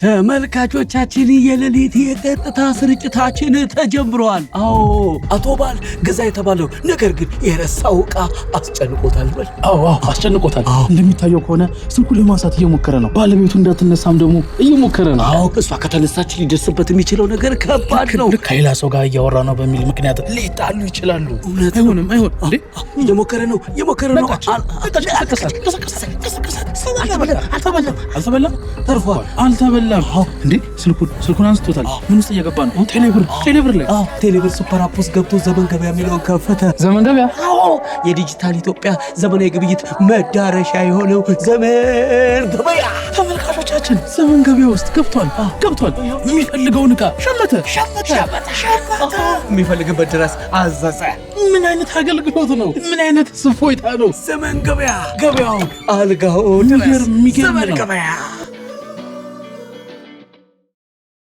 ተመልካቾቻችን የሌሊት የቀጥታ ስርጭታችን ተጀምሯል። አዎ አቶ ባል ገዛ የተባለው ነገር ግን የረሳው ዕቃ አስጨንቆታል። አዎ አስጨንቆታል። እንደሚታየው ከሆነ ስልኩን ለማንሳት እየሞከረ ነው። ባለቤቱ እንዳትነሳም ደግሞ እየሞከረ ነው። አዎ እሷ ከተነሳች ሊደርስበት የሚችለው ነገር ከባድ ነው። ከሌላ ሰው ጋር እያወራ ነው በሚል ምክንያት ሊጣሉ ይችላሉ። አይሆንም እንዴ እየሞከረ ነው። አልተበላም ተርፏል። አልተበላም እንዴ ስልኩን አንስቶታል። ምን ውስጥ እየገባ ነው? ቴሌብር ላይ ቴሌብር ሱፐር አፕ ውስጥ ገብቶ ዘመን ገበያ የሚለውን ከፈተ። ዘመን ገበያ የዲጂታል ኢትዮጵያ ዘመናዊ ግብይት መዳረሻ የሆነው ዘመን ገበያ ተመልካቾቻችን ዘመን ገበያ ውስጥ ገብቷል። የሚፈልገውን ዕቃ ሸመተ። የሚፈልግበት ድረስ አዘዘ። ምን አይነት አገልግሎት ነው? ምን አይነት እፎይታ ነው? ዘመን ገበያ ገበያው አልጋው ድረስ ዘመን ገበያ